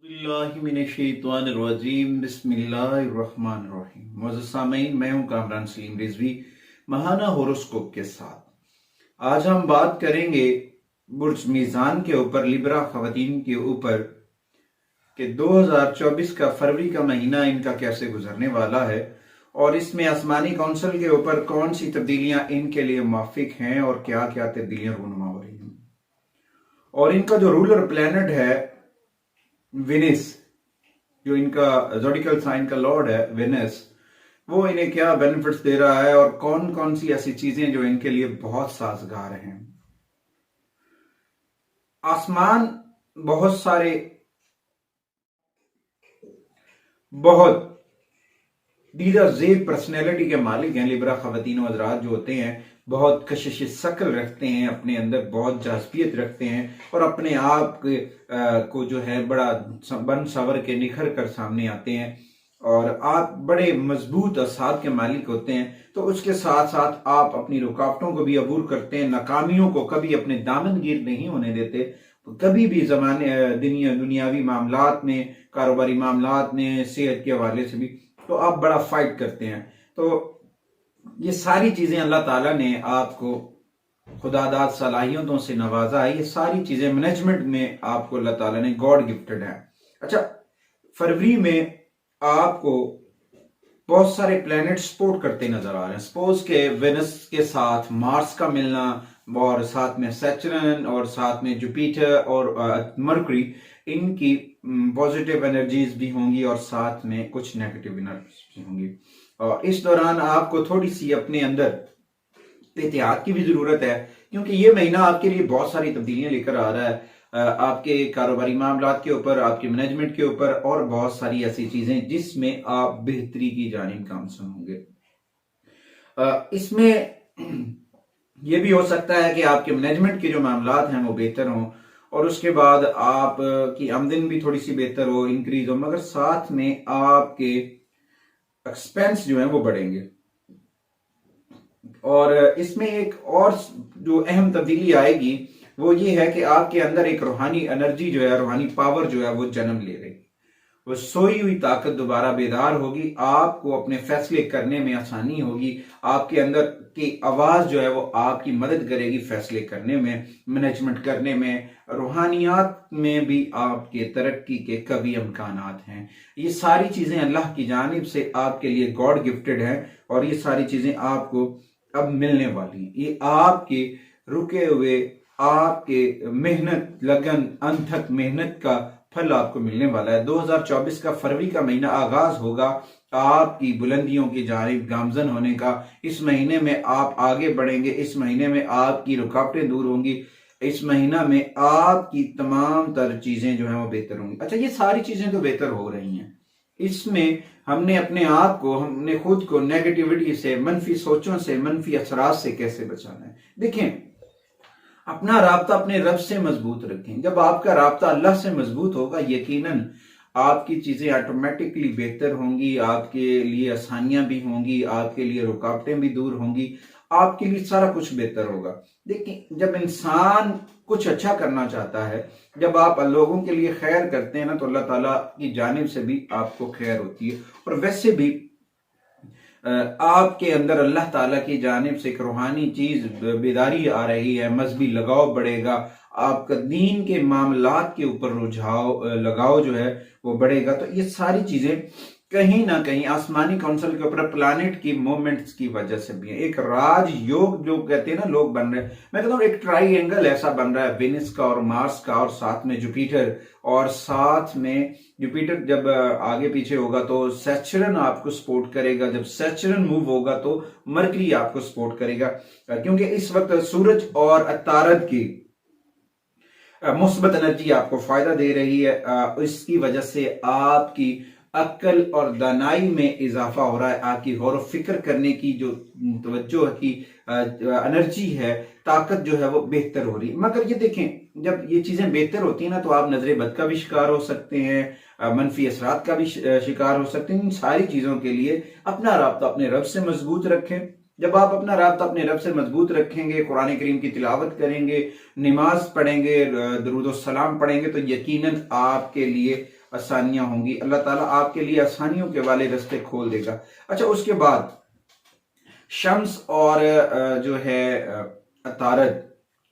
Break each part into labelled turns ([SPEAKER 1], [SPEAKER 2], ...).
[SPEAKER 1] बिस्मिल्लाहिर्रहमानिर्रहीम बिस्मिल्लाहिर्रहमानिर्रहीम। मुअज़्ज़ज़ सामीन, मैं हूं कामरान सलीम रिजवी महाना होरोस्कोप के साथ। आज हम बात करेंगे बुर्ज मीज़ान के ऊपर, लिब्रा ख़वातीन के ऊपर कि 2024 का फरवरी का महीना इनका कैसे गुजरने वाला है और इसमें आसमानी काउंसिल के ऊपर कौन सी तब्दीलियां इनके लिए मुवाफिक हैं और क्या क्या तब्दीलियां रूनुमा हो रही हैं। और इनका जो रूलर प्लैनेट है वेनिस, जो इनका ज़ोडिकल साइन का लॉर्ड है वेनिस, वो इन्हें क्या बेनिफिट्स दे रहा है और कौन कौन सी ऐसी चीजें जो इनके लिए बहुत साजगार हैं। आसमान बहुत सारे बहुत दीदा जेब पर्सनैलिटी के मालिक हैं। लिब्रा ख़वातीन और हज़रात जो होते हैं बहुत कशिश शक्ल रखते हैं, अपने अंदर बहुत जाज़बियत रखते हैं और अपने आप को जो है बड़ा बन सवर के निखर कर सामने आते हैं और आप बड़े मजबूत असाद के मालिक होते हैं। तो उसके साथ साथ आप अपनी रुकावटों को भी अबूर करते हैं, नाकामियों को कभी अपने दामनगीर नहीं होने देते। तो कभी भी ज़माने दुनियावी मामलात में, कारोबारी मामलात में, सेहत के हवाले से भी तो आप बड़ा फाइट करते हैं। तो ये सारी चीजें अल्लाह ताला ने आपको खुदादाद सलाहियतों से नवाजा है। ये सारी चीजें मैनेजमेंट में आपको अल्लाह ताला ने गॉड गिफ्टेड है। अच्छा, फरवरी में आपको बहुत सारे प्लैनेट सपोर्ट करते नजर आ रहे हैं। सपोज के वेनस के साथ मार्स का मिलना और साथ में सैटर्न और साथ में जुपिटर और मरकरी, इनकी पॉजिटिव एनर्जीज भी होंगी और साथ में कुछ नेगेटिव एनर्जीज भी होंगी। और इस दौरान आपको थोड़ी सी अपने अंदर एहतियात की भी जरूरत है, क्योंकि ये महीना आपके लिए बहुत सारी तब्दीलियां लेकर आ रहा है। आपके कारोबारी मामलात के ऊपर, आपके मैनेजमेंट के ऊपर और बहुत सारी ऐसी चीजें जिसमें आप बेहतरी की जानिब गामसन होंगे। इसमें यह भी हो सकता है कि आपके मैनेजमेंट के जो मामलात हैं वो बेहतर हों और उसके बाद आप की आमदन भी थोड़ी सी बेहतर हो, इंक्रीज हो, मगर साथ में आपके एक्सपेंस जो है वो बढ़ेंगे। और इसमें एक और जो अहम तब्दीली आएगी वो ये है कि आपके अंदर एक रूहानी एनर्जी जो है, रूहानी पावर जो है वो जन्म ले रही, वो सोई हुई ताकत दोबारा बेदार होगी। आपको अपने फैसले करने में आसानी होगी। आपके अंदर की आवाज जो है वो आपकी मदद करेगी फैसले करने में, मैनेजमेंट करने में, रूहानियात में भी आपके तरक्की के कभी इम्कानात हैं। ये सारी चीजें अल्लाह की जानिब से आपके लिए गॉड गिफ्टेड हैं और ये सारी चीजें आपको अब मिलने वाली हैं। ये आपके रुके हुए, आपके मेहनत, लगन, अनथक मेहनत का फल आपको मिलने वाला है। 2024 का फरवरी का महीना आगाज होगा आपकी बुलंदियों की जानिब गामजन होने का। इस महीने में आप आगे बढ़ेंगे, इस महीने में आपकी रुकावटें दूर होंगी, इस महीना में आपकी तमाम तर चीजें जो हैं वो बेहतर होंगी। अच्छा, ये सारी चीजें तो बेहतर हो रही हैं, इसमें हमने अपने आप को, हमने खुद को नेगेटिविटी से, मनफी सोचों से, मनफी असरात से कैसे बचाना है। देखें, अपना राब्ता अपने रब से मजबूत रखें। जब आपका राब्ता अल्लाह से मजबूत होगा, यकीनन आपकी चीजें ऑटोमेटिकली बेहतर होंगी, आपके लिए आसानियां भी होंगी, आपके लिए रुकावटें भी दूर होंगी, आपके लिए सारा कुछ बेहतर होगा। देखिए, जब इंसान कुछ अच्छा करना चाहता है, जब आप लोगों के लिए खैर करते हैं ना, तो अल्लाह ताला की जानिब से भी आपको खैर होती है। और वैसे भी आपके अंदर अल्लाह ताला की जानिब से एक रूहानी चीज, बेदारी आ रही है, मजहबी लगाव बढ़ेगा, आपका दीन के मामलात के ऊपर रुझाव, लगाव जो है वो बढ़ेगा। तो ये सारी चीजें कहीं ना कहीं आसमानी काउंसिल के ऊपर प्लानिट की मूवमेंट्स की वजह से भी है। एक राजयोग जो कहते हैं ना लोग बन रहे हैं, मैं कहता हूँ एक ट्राइएंगल ऐसा बन रहा है, वेनिस का और मार्स का और साथ में जुपिटर, और साथ में जुपिटर जब आगे पीछे होगा तो सैचरन आपको सपोर्ट करेगा, जब सैचरन मूव होगा तो मरकरी आपको सपोर्ट करेगा, क्योंकि इस वक्त सूरज और अतारद की मुस्बत एनर्जी आपको फायदा दे रही है। इसकी वजह से आपकी अक्ल और दानाई में इजाफा हो रहा है, आपकी गौर फिक्र करने की जो तवज्जो की एनर्जी है, ताकत जो है वो बेहतर हो रही है। मगर ये देखें, जब ये चीजें बेहतर होती हैं ना, तो आप नजर बद का भी शिकार हो सकते हैं, मनफी असरात का भी शिकार हो सकते हैं। इन सारी चीजों के लिए अपना राब्ता अपने रब से मजबूत रखें। जब आप अपना राब्ता अपने रब से मजबूत रखेंगे, कुरान करीम की तिलावत करेंगे, नमाज पढ़ेंगे, दरूद सलाम पढ़ेंगे, तो यकीनन आपके लिए आसानियां होंगी, अल्लाह ताला आपके लिए आसानियों के वाले रास्ते खोल देगा। अच्छा, उसके बाद शम्स और जो है अतारद,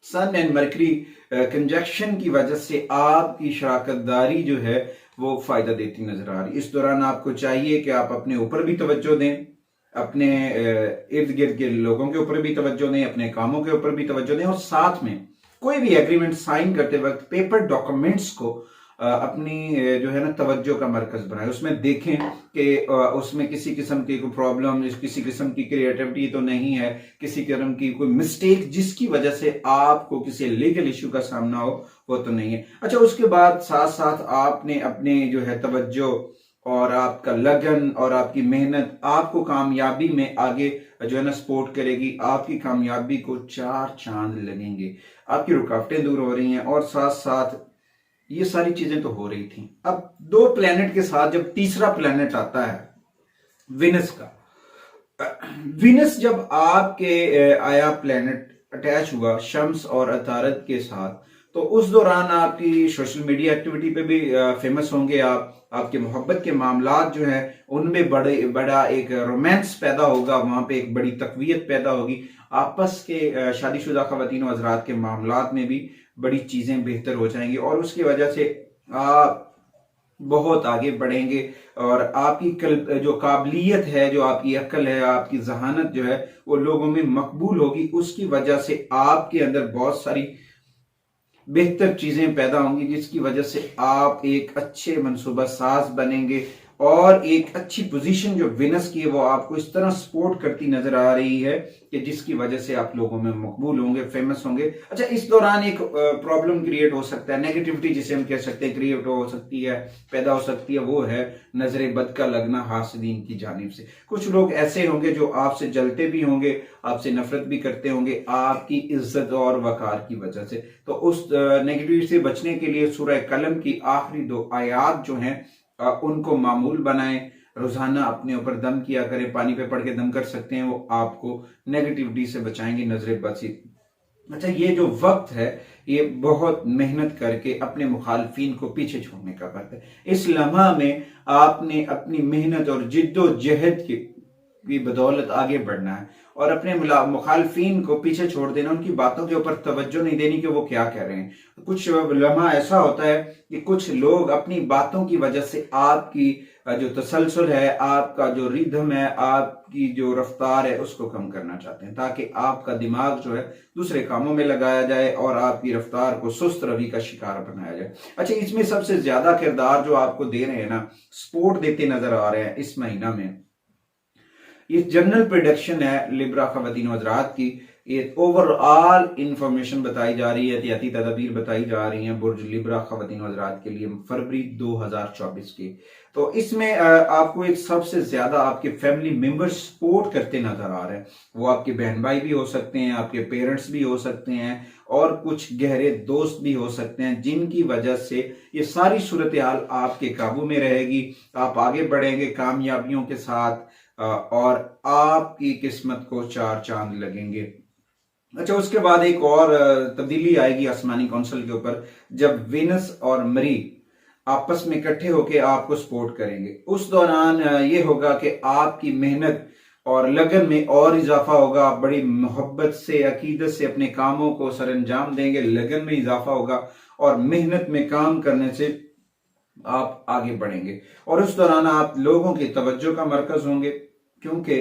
[SPEAKER 1] सन एंड मरकरी कंजक्शन की वजह से आपकी शराकतदारी जो है वो फायदा देती नजर आ रही। इस दौरान आपको चाहिए कि आप अपने ऊपर भी तवज्जो दें, अपने इर्द गिर्द के लोगों के ऊपर भी तवज्जो दें, अपने कामों के ऊपर भी तवज्जो दें, और साथ में कोई भी एग्रीमेंट साइन करते वक्त पेपर डॉक्यूमेंट्स को अपनी जो है ना तवज्जो का मरकज बनाए। उसमें देखें कि उसमें किसी किस्म की कोई प्रॉब्लम, किसी किस्म की क्रिएटिविटी तो नहीं है, किसी किस्म की कोई मिस्टेक जिसकी वजह से आपको किसी लीगल इशू का सामना हो, वो तो नहीं है। अच्छा, उसके बाद साथ साथ आपने अपने जो है तवज्जो और आपका लगन और आपकी मेहनत आपको कामयाबी में आगे जो है ना सपोर्ट करेगी। आपकी कामयाबी को 4 चांद लगेंगे, आपकी रुकावटें दूर हो रही हैं, और साथ साथ ये सारी चीजें तो हो रही थी। अब 2 प्लेनेट के साथ जब तीसरा प्लेनेट आता है विनस का, विनस जब आपके आया प्लेनेट अटैच हुआ शम्स और अतारद के साथ, तो उस दौरान आपकी सोशल मीडिया एक्टिविटी पे भी फेमस होंगे आप। आपके मोहब्बत के मामलात जो है उनमें बड़ा एक रोमांस पैदा होगा, वहां पे एक बड़ी तकवीयत पैदा होगी। आपस के शादीशुदा खवातीन और हज़रात के मामलात में भी बड़ी चीजें बेहतर हो जाएंगी, और उसकी वजह से आप बहुत आगे बढ़ेंगे, और आपकी जो काबिलियत है, जो आपकी अक्ल है, आपकी जहानत जो है वो लोगों में मकबूल होगी। उसकी वजह से आपके अंदर बहुत सारी बेहतर चीजें पैदा होंगी, जिसकी वजह से आप एक अच्छे मनसूबा साज बनेंगे, और एक अच्छी पोजीशन जो विनस की है वो आपको इस तरह सपोर्ट करती नजर आ रही है कि जिसकी वजह से आप लोगों में मकबूल होंगे, फेमस होंगे। अच्छा, इस दौरान एक प्रॉब्लम क्रिएट हो सकता है, नेगेटिविटी जिसे हम कह सकते हैं क्रिएट हो सकती है, पैदा हो सकती है, वो है नजर बद का लगना हासिदीन की जानिब से। कुछ लोग ऐसे होंगे जो आपसे जलते भी होंगे, आपसे नफरत भी करते होंगे आपकी इज्जत और वकार की वजह से। तो उस नेगेटिविटी से बचने के लिए सूरह कलम की आखिरी 2 आयात जो हैं उनको मामूल बनाएं, रोजाना अपने ऊपर दम किया करें, पानी पे पड़ के दम कर सकते हैं, वो आपको नेगेटिविटी से बचाएंगे, नजर बद से। अच्छा, ये जो वक्त है ये बहुत मेहनत करके अपने मुखालफिन को पीछे छोड़ने का वक्त है। इस लम्हा में आपने अपनी मेहनत और जिद्दोजहद की बदौलत आगे बढ़ना है, और अपने मुखालफिन को पीछे छोड़ देना, उनकी बातों के ऊपर तवज्जो नहीं देनी कि वो क्या कह रहे हैं। कुछ लम्हा ऐसा होता है कि कुछ लोग अपनी बातों की वजह से आपकी जो तसलसल है, आपका जो रिदम है, आपकी जो रफ्तार है, उसको कम करना चाहते हैं, ताकि आपका दिमाग जो है दूसरे कामों में लगाया जाए और आपकी रफ्तार को सुस्त रवि का शिकार बनाया जाए। अच्छा, इसमें सबसे ज्यादा किरदार जो आपको दे रहे हैं ना, सपोर्ट देते नजर आ रहे हैं इस महीना में, ये जनरल प्रेडिक्शन है लिब्रा खवातीन हज़रात की। ये ओवरऑल इंफॉर्मेशन बताई जा रही है, एहतियाती तदाबीर बताई जा रही हैं बुर्ज लिब्रा खवातीन हज़रात के लिए फरवरी 2024 की। तो इसमें आपको एक सबसे ज्यादा आपके फैमिली मेंबर्स सपोर्ट करते नजर आ रहे हैं। वो आपके बहन भाई भी हो सकते हैं, आपके पेरेंट्स भी हो सकते हैं, और कुछ गहरे दोस्त भी हो सकते हैं, जिनकी वजह से ये सारी सूरत हाल आपके काबू में रहेगी। आप आगे बढ़ेंगे कामयाबियों के साथ, और आपकी किस्मत को 4 चांद लगेंगे। अच्छा, उसके बाद एक और तब्दीली आएगी आसमानी काउंसिल के ऊपर, जब विनस और मरी आपस में इकट्ठे होकर आपको सपोर्ट करेंगे। उस दौरान ये होगा कि आपकी मेहनत और लगन में और इजाफा होगा, आप बड़ी मोहब्बत से, अकीदत से अपने कामों को सरअंजाम देंगे, लगन में इजाफा होगा, और मेहनत में काम करने से आप आगे बढ़ेंगे। और उस दौरान आप लोगों की तवज्जो का मरकज होंगे, क्योंकि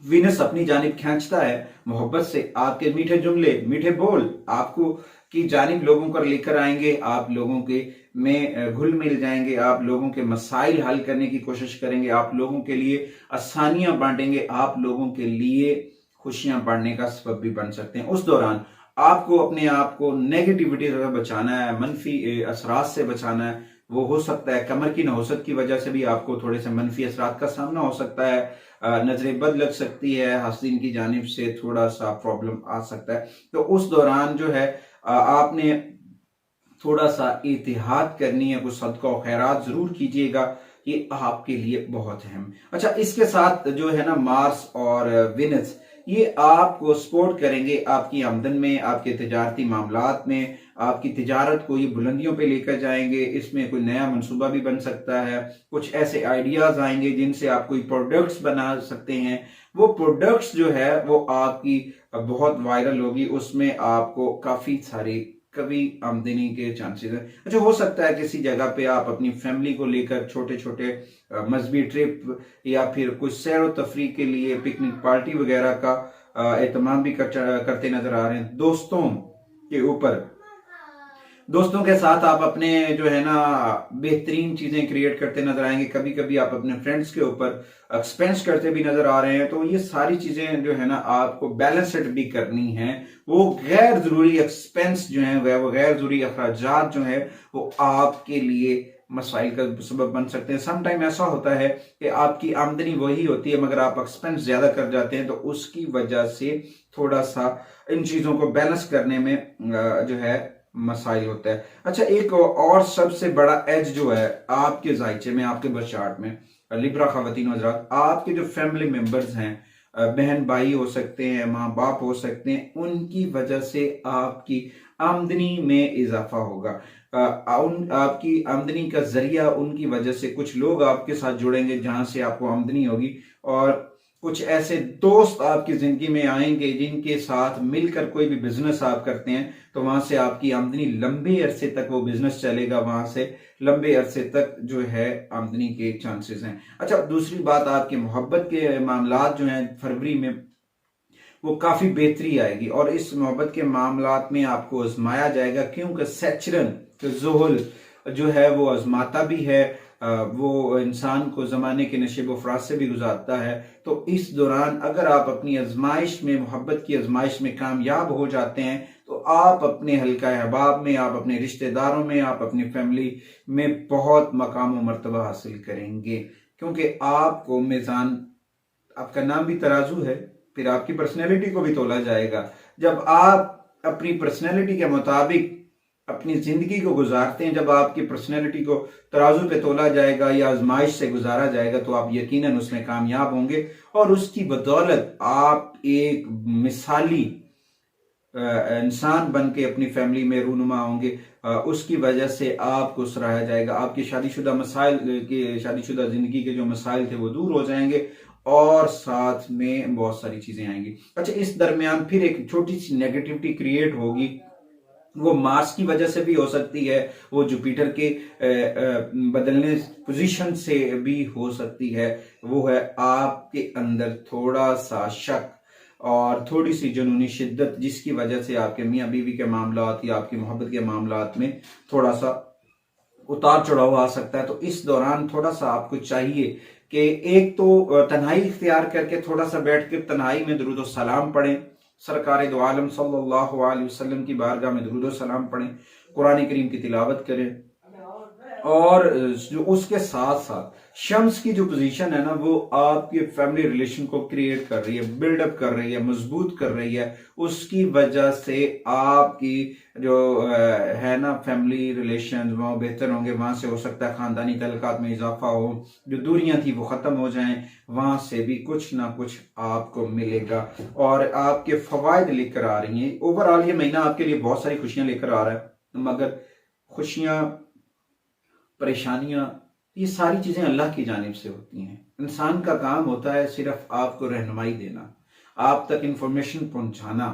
[SPEAKER 1] विनस अपनी जानिब खींचता है मोहब्बत से। आपके मीठे जुमले, मीठे बोल आपको की जानिब लोगों को लेकर आएंगे, आप लोगों के में घुल मिल जाएंगे, आप लोगों के मसाइल हल करने की कोशिश करेंगे, आप लोगों के लिए आसानियां बांटेंगे, आप लोगों के लिए खुशियां बांटने का सबब भी बन सकते हैं। उस दौरान आपको अपने आप को नेगेटिविटी से बचाना है, मनफी असरात से बचाना है। वो हो सकता है कमर की नहुसत की वजह से भी आपको थोड़े से मनफी असरात का सामना हो सकता है, नजरें बद लग सकती है, हासिन की जानिब से थोड़ा सा प्रॉब्लम आ सकता है। तो उस दौरान जो है आपने थोड़ा सा एहतियात करनी है, कुछ सदका और खैरात जरूर कीजिएगा, ये आपके लिए बहुत अहम। अच्छा, इसके साथ जो है ना मार्स और विनस, ये आपको सपोर्ट करेंगे आपकी आमदन में, आपके तिजारती मामलात में, आपकी तिजारत को ये बुलंदियों पे लेकर जाएंगे। इसमें कोई नया मंसूबा भी बन सकता है, कुछ ऐसे आइडियाज आएंगे जिनसे आप कोई प्रोडक्ट्स बना सकते हैं। वो प्रोडक्ट्स जो है वो आपकी बहुत वायरल होगी, उसमें आपको काफी सारी कभी आमदनी के चांसेस है। अच्छा, हो सकता है किसी जगह पे आप अपनी फैमिली को लेकर छोटे छोटे मजहबी ट्रिप या फिर कुछ सैर व तफरी के लिए पिकनिक पार्टी वगैरह का एहतमाम भी करते नजर आ रहे हैं। दोस्तों के ऊपर, दोस्तों के साथ आप अपने जो है ना बेहतरीन चीजें क्रिएट करते नजर आएंगे। कभी कभी आप अपने फ्रेंड्स के ऊपर एक्सपेंस करते भी नजर आ रहे हैं। तो ये सारी चीजें जो है ना आपको बैलेंस्ड भी करनी है। वो गैर जरूरी एक्सपेंस जो है, वो गैर जरूरी अखराजात जो है वो आपके लिए मसाइल का सबब बन सकते हैं। समटाइम ऐसा होता है कि आपकी आमदनी वही होती है मगर आप एक्सपेंस ज्यादा कर जाते हैं, तो उसकी वजह से थोड़ा सा इन चीजों को बैलेंस करने में जो है मसाइल होता है। अच्छा, एक और सबसे बड़ा एज जो है आपके जायचे में, आपके बर्थ चार्ट में, लिब्रा खवातीन हजरात, आपके जो फैमिली मेंबर्स हैं, बहन भाई हो सकते हैं, माँ बाप हो सकते हैं, उनकी वजह से आपकी आमदनी में इजाफा होगा। आपकी आमदनी का जरिया उनकी वजह से कुछ लोग आपके साथ जुड़ेंगे जहां से आपको आमदनी होगी, और कुछ ऐसे दोस्त आपकी जिंदगी में आएंगे जिनके साथ मिलकर कोई भी बिजनेस आप करते हैं, तो वहां से आपकी आमदनी लंबे अरसे तक वो बिजनेस चलेगा, वहां से लंबे अरसे तक जो है आमदनी के चांसेस हैं। अच्छा, दूसरी बात, आपके मोहब्बत के मामलात जो हैं फरवरी में वो काफी बेहतरी आएगी, और इस मोहब्बत के मामलात में आपको आजमाया जाएगा, क्योंकि सैचरन ज़ोहल जो है वो आजमाता भी है, वो इंसान को जमाने के नशेब अफराज से भी गुजारता है। तो इस दौरान अगर आप अपनी आजमाइश में, मोहब्बत की आजमाइश में कामयाब हो जाते हैं, तो आप अपने हल्का अहबाब में, आप अपने रिश्तेदारों में, आप अपनी फैमिली में बहुत मकाम व मर्तबा हासिल करेंगे, क्योंकि आपको मीज़ान, आपका नाम भी तराजू है, फिर आपकी पर्सनैलिटी को भी तोला जाएगा। जब आप अपनी पर्सनैलिटी के मुताबिक अपनी जिंदगी को गुजारते हैं, जब आपकी पर्सनैलिटी को तराजू पे तोला जाएगा या आजमाइश से गुजारा जाएगा, तो आप यकीनन उसमें कामयाब होंगे, और उसकी बदौलत आप एक मिसाली इंसान बन के अपनी फैमिली में रूनुमा होंगे। उसकी वजह से आपको सराहा जाएगा, आपकी शादीशुदा मसाइल के, शादीशुदा जिंदगी के जो मसाइल थे वो दूर हो जाएंगे, और साथ में बहुत सारी चीजें आएंगी। अच्छा, इस दरमियान फिर एक छोटी सी नेगेटिविटी क्रिएट होगी, वो मार्स की वजह से भी हो सकती है, वो जुपिटर के बदलने पोजीशन से भी हो सकती है। वो है आपके अंदर थोड़ा सा शक और थोड़ी सी जुनूनी शिद्दत, जिसकी वजह से आपके मियाँ बीवी के मामलात या आपकी मोहब्बत के मामलात में थोड़ा सा उतार चढ़ाव आ सकता है। तो इस दौरान थोड़ा सा आपको चाहिए कि एक तो तन्हाई इख्तियार करके थोड़ा सा बैठ कर तन्हाई में दुरूद सलाम पढ़ें, सरकार दो आलम सल्लल्लाहु अलैहि वसल्लम की बारगाह में दुरूद सलाम पढ़ें, कुरान करीम की तिलावत करें, और जो उसके साथ साथ शम्स की जो पोजीशन है ना, वो आपके फैमिली रिलेशन को क्रिएट कर रही है, बिल्डअप कर रही है, मजबूत कर रही है। उसकी वजह से आपकी जो है ना फैमिली रिलेशन वो बेहतर होंगे, वहां से हो सकता है खानदानी तल्लुकात में इजाफा हो, जो दूरियां थी वो खत्म हो जाएं, वहां से भी कुछ ना कुछ आपको मिलेगा, और आपके फवायद लेकर आ रही हैं। ओवरऑल ये महीना आपके लिए बहुत सारी खुशियां लेकर आ रहा है, मगर खुशियां, परेशानियां, ये सारी चीजें अल्लाह की जानिब से होती हैं। इंसान का काम होता है सिर्फ आपको रहनुमाई देना, आप तक इंफॉर्मेशन पहुंचाना,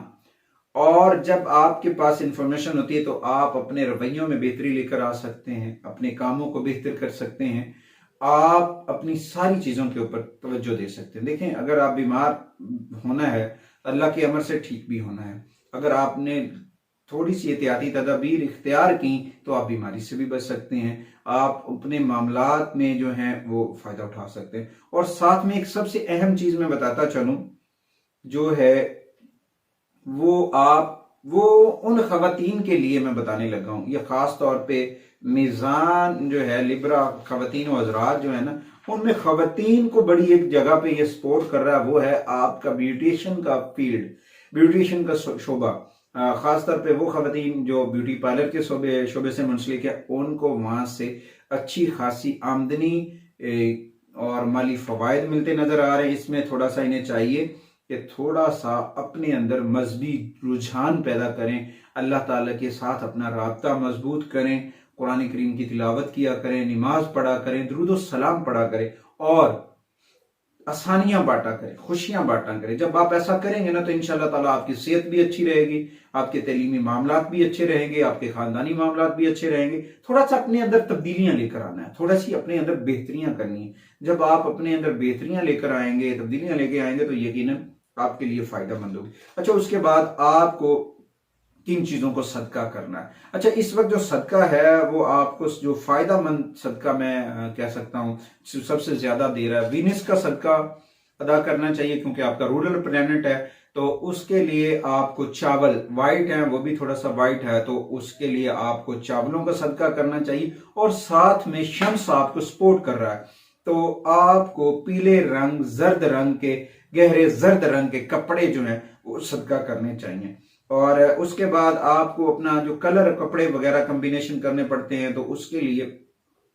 [SPEAKER 1] और जब आपके पास इंफॉर्मेशन होती है तो आप अपने रवैयों में बेहतरी लेकर आ सकते हैं, अपने कामों को बेहतर कर सकते हैं, आप अपनी सारी चीजों के ऊपर तवज्जो दे सकते हैं। देखें, अगर आप बीमार होना है, अल्लाह के अमर से ठीक भी होना है। अगर आपने थोड़ी सी एहतियाती तदाबीर इख्तियार की तो आप बीमारी से भी बच सकते हैं, आप अपने मामलात में जो है वो फायदा उठा सकते हैं। और साथ में एक सबसे अहम चीज मैं बताता चलूं, जो है वो उन खवातीन के लिए मैं बताने लगा हूं, ये खास तौर पे मीज़ान जो है, लिब्रा खवातीन और हजरात जो है ना, उनमें खवातीन को बड़ी एक जगह पे ये सपोर्ट कर रहा है, वो है आपका ब्यूटिशियन का फील्ड, ब्यूटिशियन का शोबा। खासतौर पे वो खवातीन जो ब्यूटी पार्लर के शोबे से मुंसलिक है, उनको वहां से अच्छी खासी आमदनी और माली फवायद मिलते नजर आ रहे हैं। इसमें थोड़ा सा इन्हें चाहिए कि थोड़ा सा अपने अंदर मजहबी रुझान पैदा करें, अल्लाह ताला के साथ अपना राब्ता मजबूत करें, कुरान करीम की तिलावत किया करें, नमाज पढ़ा करें, दुरूद सलाम पढ़ा करें और आसानियां बांटा करें, खुशियां बांटा करें। जब आप ऐसा करेंगे ना तो इंशाअल्लाह ताला आपकी सेहत भी अच्छी रहेगी, आपके तलीमी मामलात भी अच्छे रहेंगे, आपके खानदानी मामलात भी अच्छे रहेंगे। थोड़ा सा अपने अंदर तब्दीलियां लेकर आना है, थोड़ा सी अपने अंदर बेहतरियां करनी है। जब आप अपने अंदर बेहतरियां लेकर आएंगे, तब्दीलियां लेकर आएंगे तो यकीनन आपके लिए फायदेमंद होगी। अच्छा, उसके बाद आपको किन चीजों को सदका करना है। अच्छा, इस वक्त जो सदका है वो आपको जो फायदेमंद सदका मैं कह सकता हूँ सबसे ज्यादा दे रहा है, वीनस का सदका अदा करना चाहिए क्योंकि आपका रूरल प्लैनेट है। तो उसके लिए आपको चावल वाइट है, वो भी थोड़ा सा वाइट है, तो उसके लिए आपको चावलों का सदका करना चाहिए। और साथ में शम्स आपको सपोर्ट कर रहा है तो आपको पीले रंग, जर्द रंग के, गहरे जर्द रंग के कपड़े जो हैं वो सदका करने चाहिए। और उसके बाद आपको अपना जो कलर कपड़े वगैरह कॉम्बिनेशन करने पड़ते हैं तो उसके लिए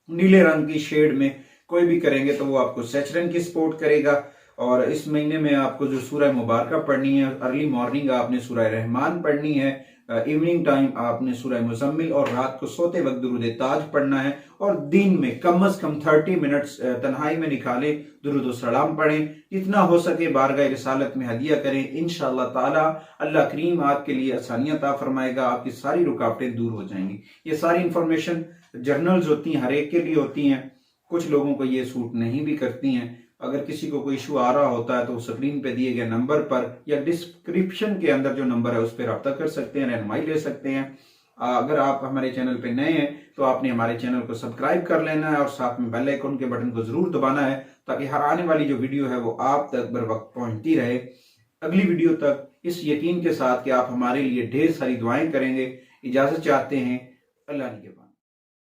[SPEAKER 1] नीले रंग की शेड में कोई भी करेंगे तो वो आपको सेचरन की सपोर्ट करेगा। और इस महीने में आपको जो सूरह मुबारक पढ़नी है, अर्ली मॉर्निंग आपने सूरह रहमान पढ़नी है, इवनिंग टाइम आपने सूरह मुज़म्मिल और रात को सोते वक्त दुरूद ताज पढ़ना है। और दिन में कम से कम 30 मिनट्स तन्हाई में निकालें, दुरूद सलाम पढ़ें, जितना हो सके बारगाह रिसालत में हदिया करें। इंशाअल्लाह ताला अल्लाह करीम आपके लिए आसानियां अता फरमाएगा, आपकी सारी रुकावटें दूर हो जाएंगी। ये सारी इंफॉर्मेशन जर्नल्स होती हैं, हर एक के लिए होती हैं, कुछ लोगों को ये सूट नहीं भी करती हैं। अगर किसी को कोई इशू आ रहा होता है तो स्क्रीन पे दिए गए नंबर पर या डिस्क्रिप्शन के अंदर जो नंबर है उस पर रब्ता कर सकते हैं, रहनुमाई ले सकते हैं। अगर आप हमारे चैनल पे नए हैं तो आपने हमारे चैनल को सब्सक्राइब कर लेना है और साथ में बेल आइकन के बटन को जरूर दबाना है ताकि हर आने वाली जो वीडियो है वो आप तक बर वक्त पहुंचती रहे। अगली वीडियो तक इस यकीन के साथ कि आप हमारे लिए ढेर सारी दुआएं करेंगे, इजाजत चाहते हैं। अल्लाह ने